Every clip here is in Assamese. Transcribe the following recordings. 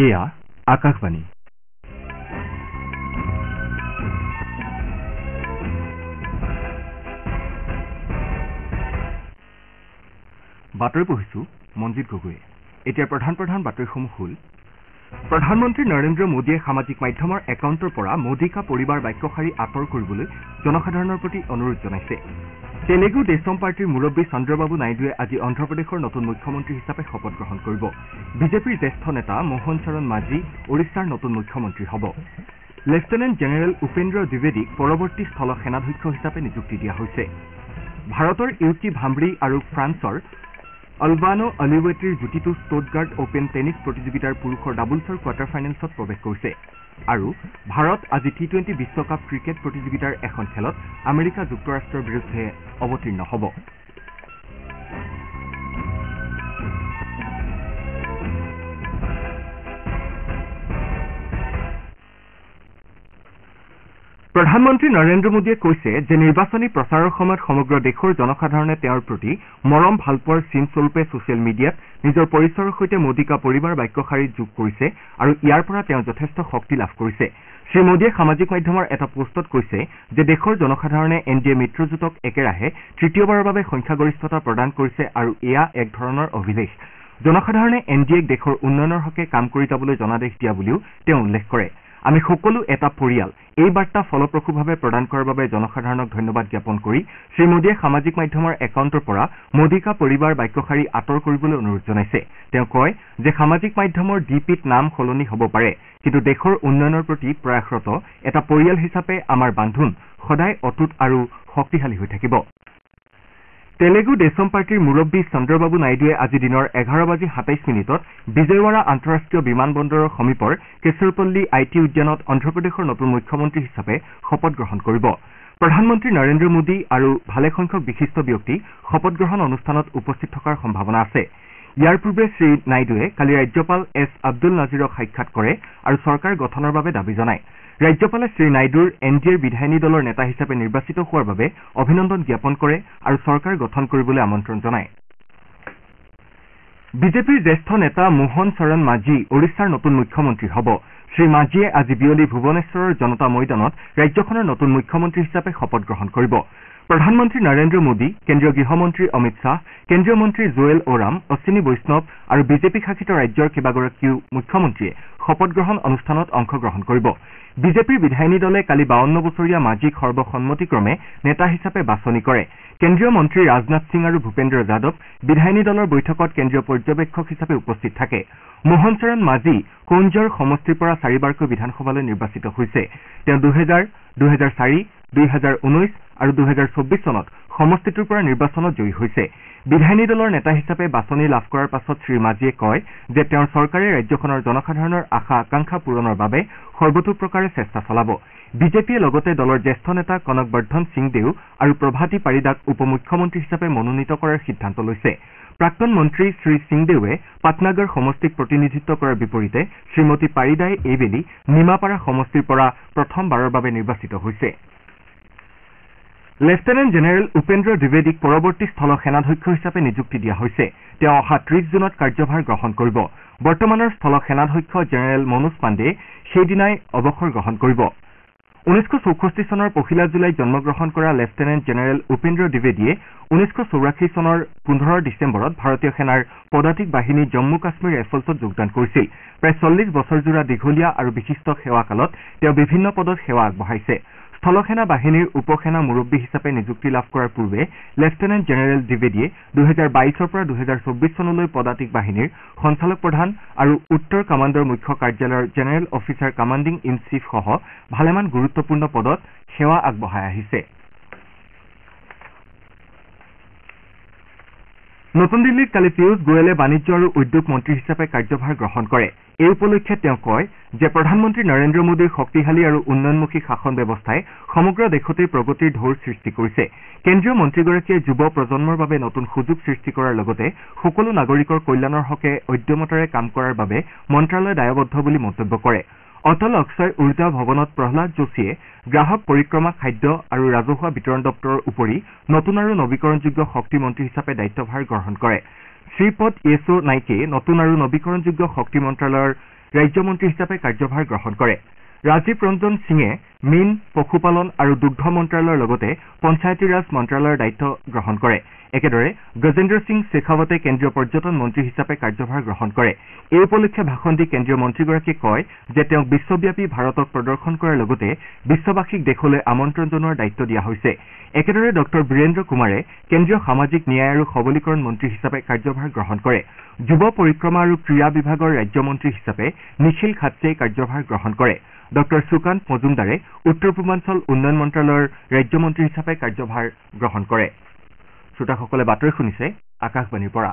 এয়া আকাশবাণী। বাতৰি পঢ়িছো মনজিত গগৈ। এতিয়া প্ৰধান বাতৰিসমূহ হ'ল প্ৰধানমন্ত্ৰী নৰেন্দ্ৰ মোদীয়ে সামাজিক মাধ্যমৰ একাউণ্টৰ পৰা মোদী কা পৰিবাৰ বাক্যশাৰী আঁতৰ কৰিবলৈ জনসাধাৰণৰ প্ৰতি অনুৰোধ জনাইছে। তেলেগু দেশম পাৰ্টীৰ মুৰব্বী চন্দ্ৰবাবু নাইডুৱে আজি অন্ধ্ৰপ্ৰদেশৰ নতুন মুখ্যমন্ত্ৰী হিচাপে শপত গ্ৰহণ কৰিব। বিজেপিৰ জ্যেষ্ঠ নেতা মোহন চৰণ মাঝী ওড়িশাৰ নতুন মুখ্যমন্ত্ৰী হ'ব। লেফটেনেণ্ট জেনেৰেল উপেন্দ্ৰ দ্বিবেদীক পৰৱৰ্তী স্থল সেনাধ্যক্ষ হিচাপে নিযুক্তি দিয়া হৈছে। ভাৰতৰ ইউকি ভাম্বৰী আৰু ফ্ৰান্সৰ অলবানো অলিৱেটিৰ যুটিটো ষ্টুটগাৰ্ট অপেন টেনিছ প্ৰতিযোগিতাৰ পুৰুষৰ ডাবলছৰ কোৱাৰ্টাৰ ফাইনেলছত প্ৰৱেশ কৰিছে। আৰু ভাৰত আজি টি-20 বিশ্বকাপ ক্ৰিকেট প্ৰতিযোগিতাৰ এখন খেলত আমেৰিকা যুক্তৰাষ্ট্ৰৰ বিৰুদ্ধে অৱতীৰ্ণ হ'ব। প্ৰধানমন্ত্ৰী নৰেন্দ্ৰ মোদীয়ে কৈছে যে নিৰ্বাচনী প্ৰচাৰৰ সময়ত সমগ্ৰ দেশৰ জনসাধাৰণে তেওঁৰ প্ৰতি মৰম ভালপোৱাৰ চিনস্বৰূপে ছচিয়েল মিডিয়াত নিজৰ পৰিচয়ৰ সৈতে মোদী কা পৰিবাৰ বাক্যশাৰী যোগ কৰিছে আৰু ইয়াৰ পৰা তেওঁ যথেষ্ট শক্তি লাভ কৰিছে। শ্ৰীমোদীয়ে সামাজিক মাধ্যমৰ এটা পোষ্টত কৈছে যে দেশৰ জনসাধাৰণে এনডিএ মিত্ৰজোঁটক একেৰাহে তৃতীয়বাৰৰ বাবে সংখ্যাগৰিষ্ঠতা প্ৰদান কৰিছে আৰু এয়া এক ধৰণৰ অভিলেখ। জনসাধাৰণে এনডিএক দেশৰ উন্নয়নৰ হকে কাম কৰি যাবলৈ জনাদেশ দিয়া বুলিও তেওঁ উল্লেখ কৰে। আমি সকলো এটা পৰিয়াল এই বাৰ্তা ফলপ্ৰসূভাৱে প্ৰদান কৰাৰ বাবে জনসাধাৰণক ধন্যবাদ জ্ঞাপন কৰি শ্ৰীমোদীয়ে সামাজিক মাধ্যমৰ একাউণ্টৰ পৰা মোদী কা পৰিবাৰ বাক্যশাৰী আঁতৰ কৰিবলৈ অনুৰোধ জনাইছে। তেওঁ কয় যে সামাজিক মাধ্যমৰ ডিপিত নাম সলনি হ'ব পাৰে, কিন্তু দেশৰ উন্নয়নৰ প্ৰতি প্ৰয়াসৰত এটা পৰিয়াল হিচাপে আমাৰ বান্ধোন সদায় অটুট আৰু শক্তিশালী হৈ থাকিব। তেলেগু দেশম পাৰ্টীৰ মুৰব্বী চন্দ্ৰবাবু নাইডুৱে আজি দিনৰ 11:27 বিজয়ৱাড়া আন্তঃৰাষ্ট্ৰীয় বিমান বন্দৰৰ সমীপৰ কেশৰপল্লী আইটি উদ্যানত অন্ধ্ৰপ্ৰদেশৰ নতুন মুখ্যমন্ত্ৰী হিচাপে শপত গ্ৰহণ কৰিব। প্ৰধানমন্ত্ৰী নৰেন্দ্ৰ মোদী আৰু ভালেসংখ্যক বিশিষ্ট ব্যক্তি শপত গ্ৰহণ অনুষ্ঠানত উপস্থিত থকাৰ সম্ভাৱনা আছে। ইয়াৰ পূৰ্বে শ্ৰী নাইডুৱে কালি ৰাজ্যপাল এছ আব্দুল নাজিৰক সাক্ষাৎ কৰে আৰু চৰকাৰ গঠনৰ বাবে দাবী জনায়। ৰাজ্যপালে শ্ৰী নাইডুৰ এনডিএৰ বিধায়িনী দলৰ নেতা হিচাপে নিৰ্বাচিত হোৱাৰ বাবে অভিনন্দন জ্ঞাপন কৰে আৰু চৰকাৰ গঠন কৰিবলৈ আমন্ত্ৰণ জনায়। বিজেপিৰ জ্যেষ্ঠ নেতা মোহন চৰণ মাঝী ওড়িশাৰ নতুন মুখ্যমন্ত্ৰী হ'ব। শ্ৰী মাঝীয়ে আজি বিয়লি ভুৱনেশ্বৰৰ জনতা ময়দানত ৰাজ্যখনৰ নতুন মুখ্যমন্ত্ৰী হিচাপে শপত গ্ৰহণ কৰিব। প্ৰধানমন্ত্ৰী নৰেন্দ্ৰ মোদী, কেন্দ্ৰীয় গৃহমন্ত্ৰী অমিত শ্বাহ, কেন্দ্ৰীয় মন্ত্ৰী জুৱেল ওৰাম, অশ্বিনী বৈষ্ণৱ আৰু বিজেপি শাসিত ৰাজ্যৰ কেইবাগৰাকীও মুখ্যমন্ত্ৰীয়ে শপত গ্ৰহণ অনুষ্ঠানত অংশগ্ৰহণ কৰিব। বিজেপিৰ বিধায়িনী দলে কালি 52 বছৰীয়া মাঝীক সৰ্বসন্মতিক্ৰমে নেতা হিচাপে বাছনি কৰে। কেন্দ্ৰীয় মন্ত্ৰী ৰাজনাথ সিং আৰু ভূপেন্দ্ৰ যাদৱ বিধায়িনী দলৰ বৈঠকত কেন্দ্ৰীয় পৰ্যবেক্ষক হিচাপে উপস্থিত থাকে। মোহন চৰণ মাঝী কৌঞ্জৰ সমষ্টিৰ পৰা 4বাৰকৈ বিধানসভালৈ নিৰ্বাচিত হৈছে। তেওঁ 2000, 2004, 2019 আৰু 2024 চনত সমষ্টিটোৰ পৰা নিৰ্বাচনত জয়ী হৈছে। বিধায়িনী দলৰ নেতা হিচাপে বাছনি লাভ কৰাৰ পাছত শ্ৰী মাঝীয়ে কয় যে তেওঁৰ চৰকাৰে ৰাজ্যখনৰ জনসাধাৰণৰ আশা আকাংক্ষা পূৰণৰ বাবে সৰ্বতোপ্ৰকাৰে চেষ্টা চলাব। বিজেপিয়ে লগতে দলৰ জ্যেষ্ঠ নেতা কনক বৰ্ধন সিংদেও আৰু প্ৰভাতী পাৰিদাক উপ মুখ্যমন্ত্ৰী হিচাপে মনোনীত কৰাৰ সিদ্ধান্ত লৈছে। প্ৰাক্তন মন্ত্ৰী শ্ৰী সিংদেৱে পাটনাগড় সমষ্টিক প্ৰতিনিধিত্ব কৰাৰ বিপৰীতে শ্ৰীমতী পাৰিদাই এইবেলি নিমাপাৰা সমষ্টিৰ পৰা প্ৰথমবাৰৰ বাবে নিৰ্বাচিত হৈছে। লেফটেনেণ্ট জেনেৰেল উপেন্দ্ৰ দ্বিবেদীক পৰৱৰ্তী স্থল সেনাধ্যক্ষ হিচাপে নিযুক্তি দিয়া হৈছে। তেওঁ অহা 30 জুনত কাৰ্যভাৰ গ্ৰহণ কৰিব। বৰ্তমানৰ স্থল সেনাধ্যক্ষ জেনেৰেল মনোজ পাণ্ডেয়ে সেইদিনাই অৱসৰ গ্ৰহণ কৰিব। 1964 চনৰ 1 জুলাইত জন্মগ্ৰহণ কৰা লেফটেনেণ্ট জেনেৰেল উপেন্দ্ৰ দ্বিবেদীয়ে 1984 চনৰ 15 ডিচেম্বৰত ভাৰতীয় সেনাৰ পদাতিক বাহিনী জম্মু কাশ্মীৰ ৰাইফলছত যোগদান কৰিছিল। প্ৰায় 40 বছৰজোৰা দীঘলীয়া আৰু বিশিষ্ট সেৱাকালত তেওঁ বিভিন্ন পদত সেৱা আগবঢ়াইছে। স্থলসেনা বাহিনীৰ উপসেনা মুৰব্বী হিচাপে নিযুক্তি লাভ কৰাৰ পূৰ্বে লেফটেনেণ্ট জেনেৰেল দ্বিবেদীয়ে 2022 পৰা 2024 চনলৈ পদাতিক বাহিনীৰ সঞ্চালক প্ৰধান আৰু উত্তৰ কামাণ্ডৰ মুখ্য কাৰ্যালয়ৰ general officer commanding in chief সহ ভালেমান গুৰুত্বপূৰ্ণ পদত সেৱা আগবঢ়াই আহিছে। নতুন দিল্লীত কালি পীয়ুষ গোৱেলে বাণিজ্য আৰু উদ্যোগ মন্ত্ৰী হিচাপে কাৰ্যভাৰ গ্ৰহণ কৰে। এই উপলক্ষে তেওঁ কয় যে প্ৰধানমন্ত্ৰী নৰেন্দ্ৰ মোদীৰ শক্তিশালী আৰু উন্নয়নমুখী শাসন ব্যৱস্থাই সমগ্ৰ দেশতে প্ৰগতিৰ ঢৌ সৃষ্টি কৰিছে। কেন্দ্ৰীয় মন্ত্ৰীগৰাকীয়ে যুৱ প্ৰজন্মৰ বাবে নতুন সুযোগ সৃষ্টি কৰাৰ লগতে সকলো নাগৰিকৰ কল্যাণৰ হকে উদ্যমতাৰে কাম কৰাৰ বাবে মন্ত্ৰালয় দায়বদ্ধ বুলি মন্তব্য কৰে। অটল অক্ষয় উৰ্জা ভৱনত প্ৰহ্লাদ যোশীয়ে গ্ৰাহক পৰিক্ৰমা, খাদ্য আৰু ৰাজহুৱা বিতৰণ দপ্তৰৰ উপৰি নতুন আৰু নৱীকৰণযোগ্য শক্তি মন্ত্ৰী হিচাপে দায়িত্বভাৰ গ্ৰহণ কৰে। শ্ৰীপদ য়েছো নাইকে নতুন আৰু নৱীকৰণযোগ্য শক্তি মন্ত্ৰালয়ৰ ৰাজ্যমন্ত্ৰী হিচাপে কাৰ্যভাৰ গ্ৰহণ কৰে। ৰাজীৱ ৰঞ্জন সিঙে মীন, পশুপালন আৰু দুগ্ধ মন্ত্ৰালয়ৰ লগতে পঞ্চায়তী ৰাজ মন্ত্ৰালয়ৰ দায়িত্ব গ্ৰহণ কৰে। একেদৰে গজেন্দ্ৰ সিং শেখাৱতে কেন্দ্ৰীয় পৰ্যটন মন্ত্ৰী হিচাপে কাৰ্যভাৰ গ্ৰহণ কৰে। এই উপলক্ষে ভাষণ দি কেন্দ্ৰীয় মন্ত্ৰীগৰাকীয়ে কয় যে তেওঁক বিশ্বব্যাপী ভাৰতক প্ৰদৰ্শন কৰাৰ লগতে বিশ্ববাসীক দেশলৈ আমন্ত্ৰণ জনোৱাৰ দায়িত্ব দিয়া হৈছে। একেদৰে ড বীৰেন্দ্ৰ কুমাৰে কেন্দ্ৰীয় সামাজিক ন্যায় আৰু সবলীকৰণ মন্ত্ৰী হিচাপে কাৰ্যভাৰ গ্ৰহণ কৰে। যুৱ পৰিক্ৰমা আৰু ক্ৰীড়া বিভাগৰ ৰাজ্যমন্ত্ৰী হিচাপে নিখিল খাটছেই কাৰ্যভাৰ গ্ৰহণ কৰে। ড সুকান্ত মজুমদাৰে উত্তৰ পূৰ্বাঞ্চল উন্নয়ন মন্ত্ৰালয়ৰ ৰাজ্যমন্ত্ৰী হিচাপে কাৰ্যভাৰ গ্ৰহণ কৰে। শ্ৰোতাসকলে বাতৰি শুনিছে আকাশবাণীৰ পৰা।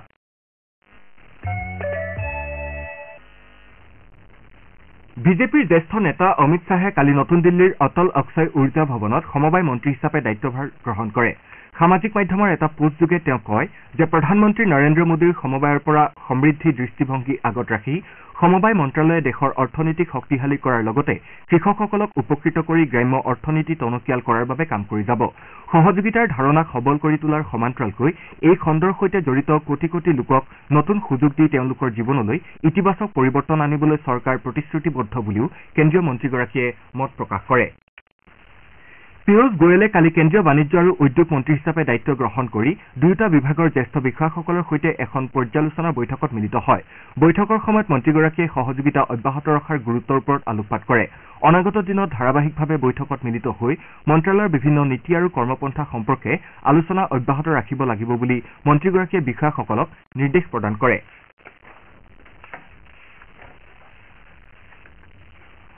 বিজেপিৰ জ্যেষ্ঠ নেতা অমিত শ্বাহে কালি নতুন দিল্লীৰ অটল অক্ষয় উৰ্জা ভৱনত সমবায় মন্ত্ৰী হিচাপে দায়িত্বভাৰ গ্ৰহণ কৰে। সামাজিক মাধ্যমৰ এটা পোষ্টযোগে তেওঁ কয় যে প্ৰধানমন্ত্ৰী নৰেন্দ্ৰ মোদীৰ সমবায়ৰ পৰা সমৃদ্ধি দৃষ্টিভংগী আগত ৰাখি সমবায় মন্ত্ৰালয়ে দেশৰ অৰ্থনীতিক শক্তিশালী কৰাৰ লগতে কৃষকসকলক উপকৃত কৰি গ্ৰাম্য অৰ্থনীতি টনকিয়াল কৰাৰ বাবে কাম কৰি যাব। সহযোগিতাৰ ধাৰণাক সবল কৰি তোলাৰ সমান্তৰালকৈ এই খণ্ডৰ সৈতে জড়িত কোটি কোটি লোকক নতুন সুযোগ দি তেওঁলোকৰ জীৱনলৈ ইতিবাচক পৰিৱৰ্তন আনিবলৈ চৰকাৰ প্ৰতিশ্ৰুতিবদ্ধ বুলিও কেন্দ্ৰীয় মন্ত্ৰীগৰাকীয়ে মত প্ৰকাশ কৰে। পীয়ুষ গোৱেলে কালি কেন্দ্ৰীয় বাণিজ্য আৰু উদ্যোগ মন্ত্ৰী হিচাপে দায়িত্ব গ্ৰহণ কৰি দুয়োটা বিভাগৰ জ্যেষ্ঠ বিষয়াসকলৰ সৈতে এখন পৰ্যালোচনা বৈঠকত মিলিত হয়। বৈঠকৰ সময়ত মন্ত্ৰীগৰাকীয়ে সহযোগিতা অব্যাহত ৰখাৰ গুৰুত্বৰ ওপৰত আলোকপাত কৰে। অনাগত দিনত ধাৰাবাহিকভাৱে বৈঠকত মিলিত হৈ মন্ত্ৰালয়ৰ বিভিন্ন নীতি আৰু কৰ্মপন্থা সম্পৰ্কে আলোচনা অব্যাহত ৰাখিব লাগিব বুলি মন্ত্ৰীগৰাকীয়ে বিষয়াসকলক নিৰ্দেশ প্ৰদান কৰে।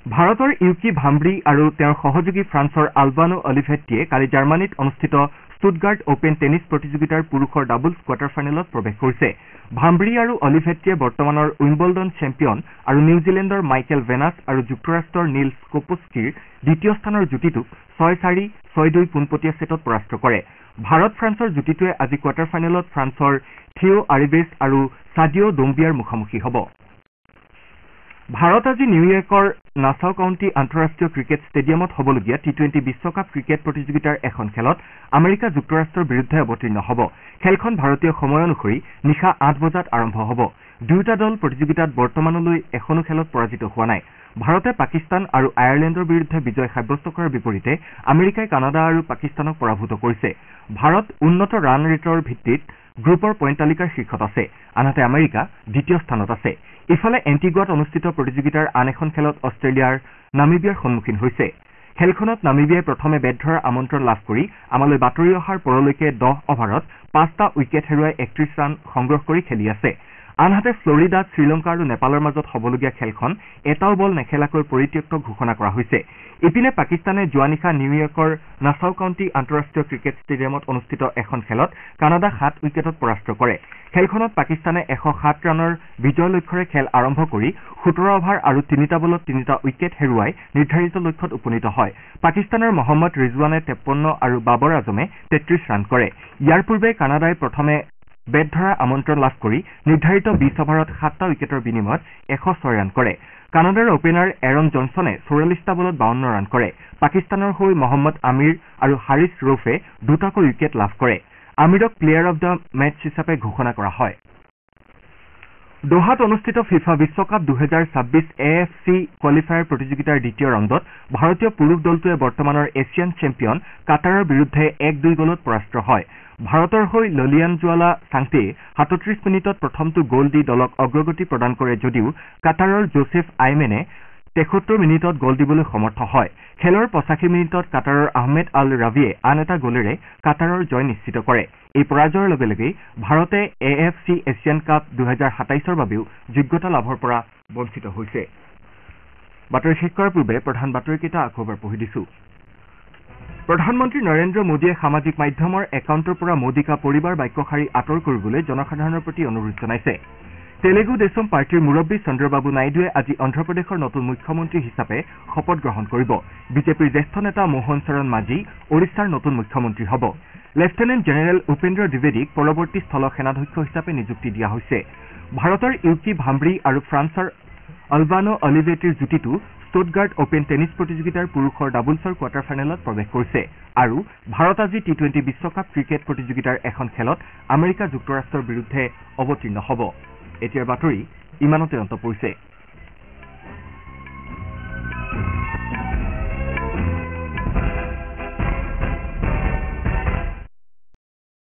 ভাৰতৰ ইউকি ভাম্ব্ৰি আৰু তেওঁৰ সহযোগী ফ্ৰান্সৰ আলবানো অলিভেট্টিয়ে কালি জাৰ্মানীত অনুষ্ঠিত ষ্টুটগাৰ্ট অপেন টেনিছ প্ৰতিযোগিতাৰ পুৰুষৰ ডাবলছ কোৱাৰ্টাৰ ফাইনেলত প্ৰৱেশ কৰিছে। ভাম্ব্ৰি আৰু অলিভেট্টিয়ে বৰ্তমানৰ উইম্বলডন চেম্পিয়ন আৰু নিউজিলেণ্ডৰ মাইকেল ভেনাছ আৰু যুক্তৰাষ্ট্ৰৰ নীল স্কোপস্কিৰ দ্বিতীয় স্থানৰ যুটিটোক 6-4, 6-2 পোনপটীয়া ছেটত পৰাস্ত কৰে। ভাৰত ফ্ৰান্সৰ যুটিটোৱে আজি কোৱাৰ্টাৰ ফাইনেলত ফ্ৰান্সৰ থিঅ' আৰিবেছ আৰু ছাডিঅ' ডোম্বিয়াৰ মুখামুখি হ'ব। ভাৰত আজি নিউয়ৰ্কৰ নাছাউ কাউণ্টি আন্তঃৰাষ্ট্ৰীয় ক্ৰিকেট ষ্টেডিয়ামত হ'বলগীয়া টি-20 বিশ্বকাপ ক্ৰিকেট প্ৰতিযোগিতাৰ এখন খেলত আমেৰিকা যুক্তৰাষ্ট্ৰৰ বিৰুদ্ধে অৱতীৰ্ণ হ'ব। খেলখন ভাৰতীয় সময় অনুসৰি নিশা 8 বজাত আৰম্ভ হ'ব। দুয়োটা দল প্ৰতিযোগিতাত বৰ্তমানলৈ এখনো খেলত পৰাজিত হোৱা নাই। ভাৰতে পাকিস্তান আৰু আয়াৰলেণ্ডৰ বিৰুদ্ধে বিজয় সাব্যস্ত কৰাৰ বিপৰীতে আমেৰিকাই কানাডা আৰু পাকিস্তানক পৰাভূত কৰিছে। ভাৰত উন্নত ৰান ৰেটৰ ভিত্তিত গ্ৰুপৰ পইণ্ট তালিকাৰ শীৰ্ষত আছে, আনহাতে আমেৰিকা দ্বিতীয় স্থানত আছে। ইফালে এণ্টিগুৱাত অনুষ্ঠিত প্ৰতিযোগিতাৰ আন এখন খেলত অষ্ট্ৰেলিয়াৰ নামিবিয়াৰ সন্মুখীন হৈছে। খেলখনত নামিবিয়াই প্ৰথমে বেট ধৰাৰ আমন্ত্ৰণ লাভ কৰি আমালৈ বাতৰি অহাৰ পৰলৈকে 10 অভাৰত 5টা উইকেট হেৰুৱাই 31 ৰান সংগ্ৰহ কৰি খেলি আছে। আনহাতে ফ্লৰিডাত শ্ৰীলংকা আৰু নেপালৰ মাজত হ'বলগীয়া খেলখন এটাও বল নেখেলাকৈ পৰিত্যক্ত ঘোষণা কৰা হৈছে। ইপিনে পাকিস্তানে যোৱা নিশা নিউয়ৰ্কৰ নাছাউ কাউণ্টি আন্তঃৰাষ্ট্ৰীয় ক্ৰিকেট ষ্টেডিয়ামত অনুষ্ঠিত এখন খেলত কানাডাক 7 উইকেটত পৰাস্ত কৰে। খেলখনত পাকিস্তানে 107 ৰানৰ বিজয় লক্ষ্যৰে খেল আৰম্ভ কৰি 17 অভাৰ আৰু 3টা বলত 3টা উইকেট হেৰুৱাই নিৰ্ধাৰিত লক্ষ্যত উপনীত হয়। পাকিস্তানৰ মহম্মদ ৰিজৱানে 53 আৰু বাবৰ আজমে 33 ৰান কৰে। ইয়াৰ পূৰ্বে কানাডাই প্ৰথমে বেট ধৰাৰ আমন্ত্ৰণ লাভ কৰি নিৰ্ধাৰিত 20 অভাৰত 7টা উইকেটৰ বিনিময়ত 106 ৰান কৰে। কানাডাৰ অপেনাৰ এৰন জনছনে 44টা বলত 52 ৰান কৰে। পাকিস্তানৰ হৈ মহম্মদ আমিৰ আৰু হাৰিছ ৰৌফে 2টাকৈ উইকেট লাভ কৰে। আমিৰক প্লেয়াৰ অব দ্য মেচ হিচাপে ঘোষণা কৰা হয়। দোহাত অনুষ্ঠিত ফিফা বিশ্বকাপ 2026 AFC কোৱালিফায়াৰ প্ৰতিযোগিতাৰ দ্বিতীয় ৰাউণ্ডত ভাৰতীয় পুৰুষ দলটোৱে বৰ্তমানৰ এছিয়ান চেম্পিয়ন কাটাৰৰ বিৰুদ্ধে 1-2 গলত পৰাস্ত হয়। ভাৰতৰ হৈ ললিয়ানজোৱালা চাংটেয়ে 37 মিনিটত প্ৰথমটো গ'ল দি দলক অগ্ৰগতি প্ৰদান কৰে যদিও কাটাৰৰ জোচেফ আইমেনে 73 মিনিটত গ'ল দিবলৈ সমৰ্থ হয়। খেলৰ 85 মিনিটত কাটাৰৰ আহমেদ আল ৰাভিয়ে আন এটা গ'লেৰে কাটাৰৰ জয় নিশ্চিত কৰে। এই পৰাজয়ৰ লগে লগেই ভাৰতে AFC এছিয়ান কাপ 2027ৰ বাবেও যোগ্যতা লাভৰ পৰা বঞ্চিত হৈছে। বাতৰি শেষ কৰাৰ পূৰ্বে প্ৰধান বাতৰিকেইটা আকৌ এবাৰ পঢ়ি দিছো। প্ৰধানমন্ত্ৰী নৰেন্দ্ৰ মোদীয়ে সামাজিক মাধ্যমৰ একাউণ্টৰ পৰা মোদীকা পৰিবাৰ বাক্যশাৰী আঁতৰ কৰিবলৈ জনসাধাৰণৰ প্ৰতি অনুৰোধ জনাইছে। তেলেগু দেশম পাৰ্টীৰ মুৰব্বী চন্দ্ৰবাবু নাইডুৱে আজি অন্ধ্ৰপ্ৰদেশৰ নতুন মুখ্যমন্ত্ৰী হিচাপে শপত গ্ৰহণ কৰিব। বিজেপিৰ জ্যেষ্ঠ নেতা মোহন চৰণ মাঝী ওড়িশাৰ নতুন মুখ্যমন্ত্ৰী হ'ব। লেফটেনেণ্ট জেনেৰেল উপেন্দ্ৰ দ্বিবেদীক পৰৱৰ্তী স্থল সেনাধ্যক্ষ হিচাপে নিযুক্তি দিয়া হৈছে। ভাৰতৰ ইউকি ভাম্ব্ৰি আৰু ফ্ৰান্সৰ আলবানো অলিভেটিৰ যুটিটো ষ্টুটগাৰ্ট অপেন টেনিছ প্ৰতিযোগিতাৰ পুৰুষৰ ডাবলছৰ কোৱাৰ্টাৰ ফাইনেলত প্ৰৱেশ কৰিছে। আৰু ভাৰত আজি টি-20 বিশ্বকাপ ক্ৰিকেট প্ৰতিযোগিতাৰ এখন খেলত আমেৰিকা যুক্তৰাষ্ট্ৰৰ বিৰুদ্ধে অৱতীৰ্ণ হ'ব। এতিয়াৰ বাতৰি ইমানতে অন্ত পৰিছে।